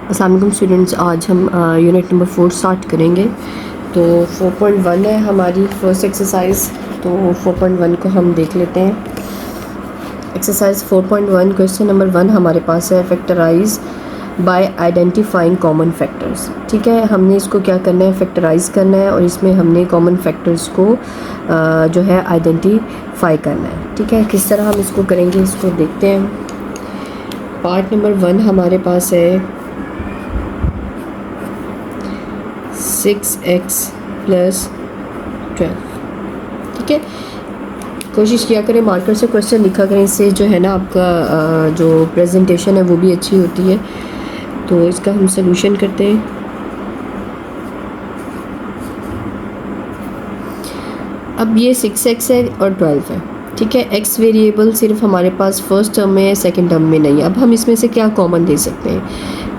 अस्सलाम वालेकुम स्टूडेंट्स, आज हम यूनिट नंबर 4 स्टार्ट करेंगे। तो 4.1 है हमारी फर्स्ट एक्सरसाइज। तो 4.1 को हम देख लेते हैं। एक्सरसाइज 4.1 क्वेश्चन नंबर 1 हमारे पास है factorise by identifying common factors. ठीक है, हमने इसको क्या करना है, फैक्टराइज करना है और इसमें हमने कॉमन फैक्टर्स को जो है आइडेंटिफाई करना है। ठीक है, किस तरह हम इसको करेंगे इसको देखते हैं। पार्ट नंबर 1 हमारे पास है 6x + 12। ठीक है, कोशिश किया करें मार्कर से क्वेश्चन लिखा करें, इससे जो है ना आपका जो प्रेजेंटेशन है वो भी अच्छी होती है। तो इसका हम सलूशन करते हैं। अब ये 6x है और 12 है। ठीक है, x वेरिएबल सिर्फ हमारे पास फर्स्ट टर्म में है, सेकंड टर्म में नहीं है। अब हम इसमें से क्या कॉमन ले सकते हैं।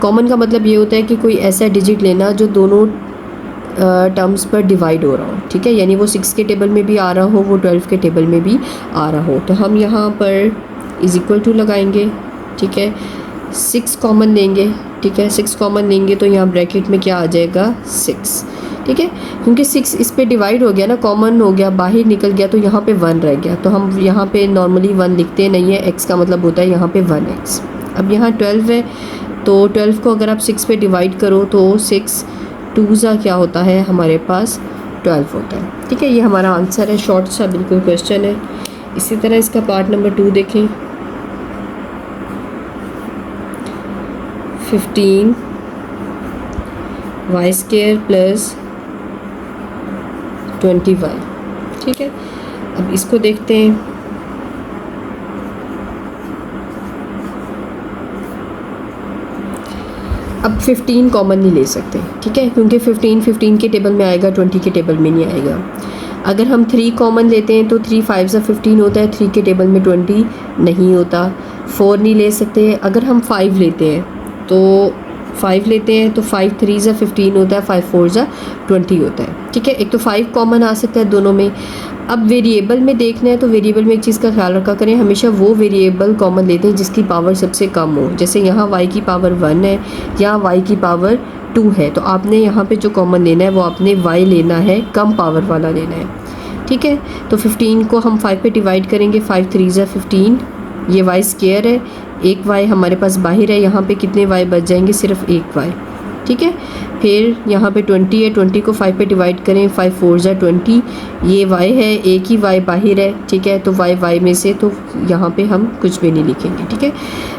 कॉमन का मतलब ये होता है कि कोई ऐसा डिजिट लेना जो दोनों टर्म्स पर डिवाइड हो रहा हो। ठीक है, यानी वो 6 के टेबल में भी आ रहा हो, वो 12 के टेबल में भी आ रहा हो। तो हम यहाँ पर = लगाएंगे। ठीक है, 6 कॉमन लेंगे। ठीक है, 6 कॉमन लेंगे तो यहाँ ब्रैकेट में क्या आ जाएगा, 6। ठीक है, क्योंकि 6 इस पे डिवाइड हो गया ना, कॉमन हो गया, बाहर निकल गया, तो यहाँ पे 1 रह गया। तो हम यहाँ पे नॉर्मली 1 लिखते नहीं है, x का मतलब होता है यहाँ पे 1x। अब यहाँ 12 है, तो 12 को अगर आप 6 पे डिवाइड करो तो 6 2 क्या होता है, हमारे पास 12 होता है। ठीक है, ये हमारा आंसर है, शॉर्ट सा बिल्कुल क्वेश्चन है। इसी तरह इसका पार्ट नंबर 2 देखें। 15y² + 20y। ठीक है, अब इसको देखते हैं। अब 15 कॉमन नहीं ले सकते। ठीक है, क्योंकि 15 के टेबल में आएगा, 20 के टेबल में नहीं आएगा। अगर हम 3 कॉमन लेते हैं तो 3 5 = 15 होता है, 3 के टेबल में 20 नहीं होता। 4 नहीं ले सकते। अगर हम 5 लेते हैं तो 5 लेते हैं तो 5 3 = 15 होता है, 5 4 = 20 होता है। ठीक है, एक तो 5 कॉमन आ सकता है दोनों में। अब वेरिएबल में देखना है तो वेरिएबल में एक चीज़ का ख्याल रखा करें, हमेशा वो वेरिएबल कॉमन लेते हैं जिसकी पावर सबसे कम हो। जैसे यहाँ y की पावर 1 है, यहाँ y की पावर 2 है, तो आपने यहाँ पे जो कॉमन लेना है वो आपने y लेना है, कम पावर वाला लेना है। ठीक है, तो 15 को हम 5 पे डिवाइड करेंगे, 5 3 = 15, ये y² है, एक y हमारे पास बाहर है, यहाँ पे कितने y बच जाएंगे, सिर्फ एक y। ठीक है, फिर यहाँ पे 20 है, 20 को 5 पे डिवाइड करें, 5 4 = 20, ये y है, एक ही y बाहर है। ठीक है, तो y में से तो यहाँ पे हम कुछ भी नहीं लिखेंगे। ठीक है,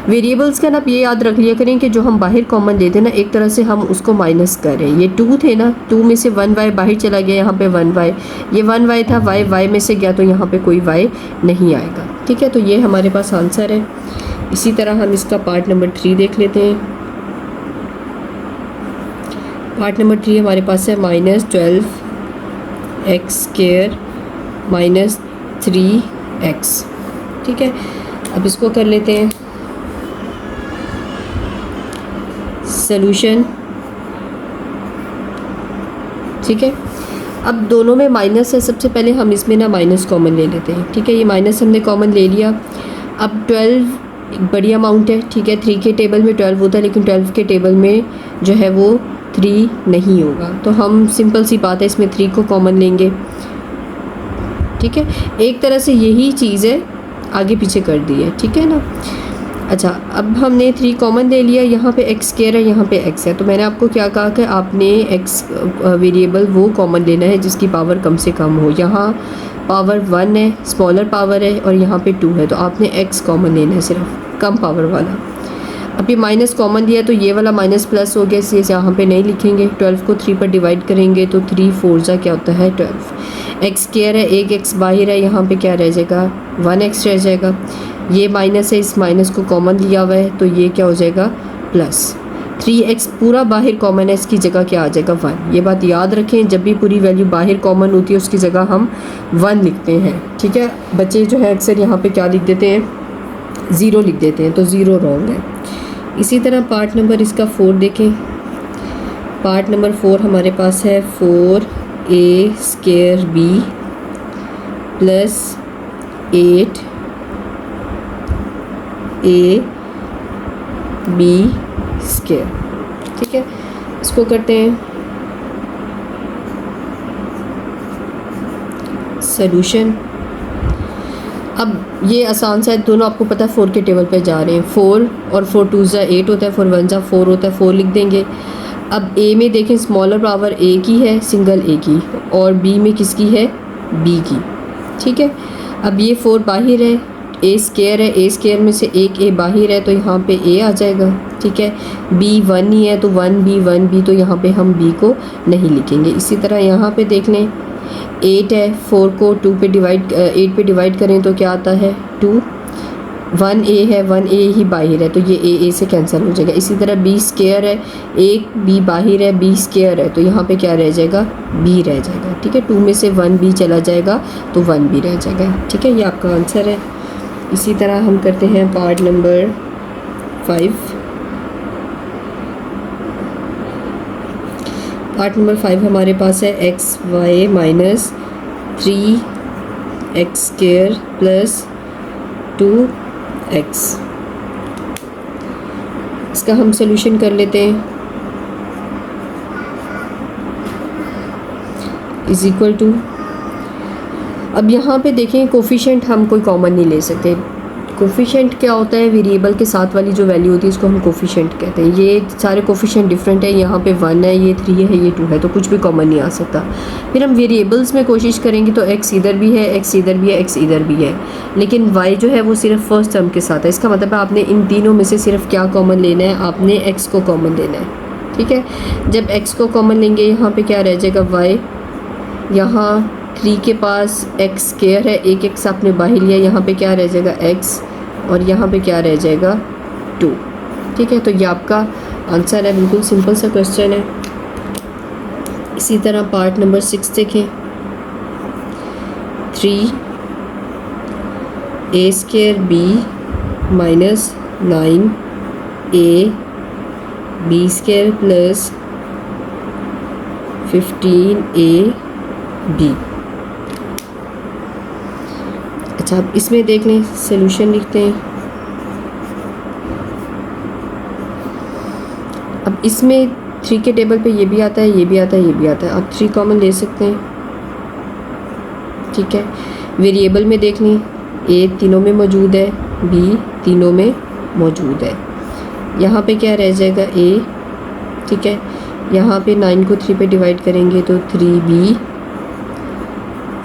वेरिएबल्स का ना आप ये याद रख लिया करें कि जो हम बाहर कॉमन लेते हैं ना, एक तरह से हम उसको माइनस करें। ये 2 थे ना, 2 में से 1 y बाहर चला गया, यहाँ पे 1 y, ये 1 y था, y में से गया, तो यहाँ पे कोई y नहीं आएगा। ठीक है, तो ये हमारे पास आंसर है। इसी तरह हम इसका पार्ट नंबर 3 देख लेते हैं। पार्ट नंबर 3 हमारे पास है -12x² - 3x। ठीक है, अब इसको कर लेते हैं सॉल्यूशन। ठीक है, अब दोनों में माइनस है, सबसे पहले हम इसमें ना माइनस कॉमन ले लेते हैं। ठीक है, ये माइनस हमने कॉमन ले लिया। अब 12 एक बड़ी अमाउंट है। ठीक है, 3 के टेबल में 12 होता है, लेकिन 12 के टेबल में जो है वो 3 नहीं होगा, तो हम सिंपल सी बात है, इसमें 3 को कॉमन लेंगे। ठीक है, एक तरह से यही चीज़ है, आगे पीछे कर दी है। ठीक है ना। अच्छा, अब हमने 3 कॉमन ले लिया, यहाँ पे x² है, यहाँ पे x है, तो मैंने आपको क्या कहा कि आपने x वेरिएबल वो कॉमन लेना है जिसकी पावर कम से कम हो। यहाँ पावर 1 है, स्मॉलर पावर है, और यहाँ पे 2 है, तो आपने x कॉमन लेना है, सिर्फ कम पावर वाला। अब ये माइनस कॉमन दिया तो ये वाला माइनस प्लस हो गया, इसलिए यहाँ पे नहीं लिखेंगे। 12 को 3 पर डिवाइड करेंगे तो 3 4 क्या होता है, 12। x² है, एक x बाहर है, यहाँ पे क्या रह जाएगा, 1x रह जाएगा। ये माइनस है, इस माइनस को कॉमन लिया हुआ है, तो ये क्या हो जाएगा, प्लस। 3x पूरा बाहर कॉमन है, इसकी जगह क्या आ जाएगा, 1। ये बात याद रखें, जब भी पूरी वैल्यू बाहर कॉमन होती है उसकी जगह हम 1 लिखते हैं। ठीक है, बच्चे जो है अक्सर यहाँ पे क्या लिख देते हैं, 0 लिख देते हैं, तो 0 रॉन्ग है। इसी तरह पार्ट नंबर इसका 4 देखें। पार्ट नंबर 4 हमारे पास है 4a² b + 8ab²। ठीक है, इसको करते हैं सॉल्यूशन। अब ये आसान सा है, दोनों आपको पता है 4 के टेबल पे जा रहे हैं। 4 और 4 2 ज़ा 8 होता है, 4 1 ज़ा 4 होता है, 4 लिख देंगे। अब ए में देखें स्मॉलर पावर ए की है, सिंगल ए की, और बी में किसकी है, बी की। ठीक है, अब ये 4 बाहर है, ए स्केयर है, ए स्केयर में से एक ए बाहर है तो यहाँ पे ए आ जाएगा। ठीक है, बी 1 ही है तो 1 बी, तो यहाँ पे हम बी को नहीं लिखेंगे। इसी तरह यहाँ पे देख लें 8 है, 4 को 2 पे डिवाइड 8 पे डिवाइड करें तो क्या आता है 2। 1 ए है, 1 ए ही बाहर है तो ये ए से कैंसिल हो जाएगा। इसी तरह बी स्केयर है, एक बी बाहर है, बी स्केयर है तो यहाँ पे क्या रह जाएगा, बी रह जाएगा। ठीक है, 2 में से 1 बी चला जाएगा तो 1 बी रह जाएगा। ठीक है, ये आपका आंसर है। इसी तरह हम करते हैं पार्ट नंबर 5। पार्ट नंबर 5 हमारे पास है x y minus 3x square plus 2x। इसका हम सॉल्यूशन कर लेते हैं। इज इक्वल टू, अब यहाँ पे देखें कोफिशिएंट हम कोई कॉमन नहीं ले सकते। कोफिशिएंट क्या होता है, वेरिएबल के साथ वाली जो वैल्यू होती है उसको हम कोफिशिएंट कहते हैं। ये सारे कोफिशिएंट डिफरेंट है, यहाँ पे 1 है, ये 3 है, ये 2 है, तो कुछ भी कॉमन नहीं आ सकता। फिर हम वेरिएबल्स में कोशिश करेंगे तो x इधर भी है, x इधर भी है, x इधर भी है, लेकिन y जो है वो सिर्फ फर्स्ट टर्म के साथ है। इसका मतलब है आपने इन तीनों में से सिर्फ क्या कॉमन लेना है, आपने x को कॉमन लेना है। ठीक है, जब x को कॉमन लेंगे यहाँ पे क्या रह जाएगा y, यहाँ 3 के पास x स्क्वायर है, एक x आपने बाहर लिया, यहाँ पे क्या रह जाएगा x, और यहाँ पे क्या रह जाएगा 2। ठीक है, तो ये आपका आंसर है, बिल्कुल सिंपल सा क्वेश्चन है। इसी तरह पार्ट नंबर 6 देखें। 3 a square b minus 9 a b square plus 15 a b। अच्छा, अब इसमें देख लें, सॉल्यूशन लिखते हैं। अब इसमें 3 के टेबल पे ये भी आता है, ये भी आता है, ये भी आता है। आप 3 कॉमन ले सकते हैं। ठीक है, वेरिएबल में देख लें, ए तीनों में मौजूद है, बी तीनों में मौजूद है। यहाँ पे क्या रह जाएगा ए। ठीक है, यहाँ पे 9 को 3 पे डिवाइड करेंगे तो 3b,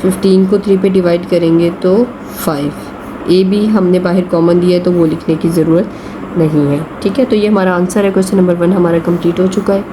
15 को 3 पे डिवाइड करेंगे तो 5। ए भी हमने बाहर कॉमन दिया है तो वो लिखने की ज़रूरत नहीं है। ठीक है, तो ये हमारा आंसर है। क्वेश्चन नंबर 1 हमारा कंप्लीट हो चुका है।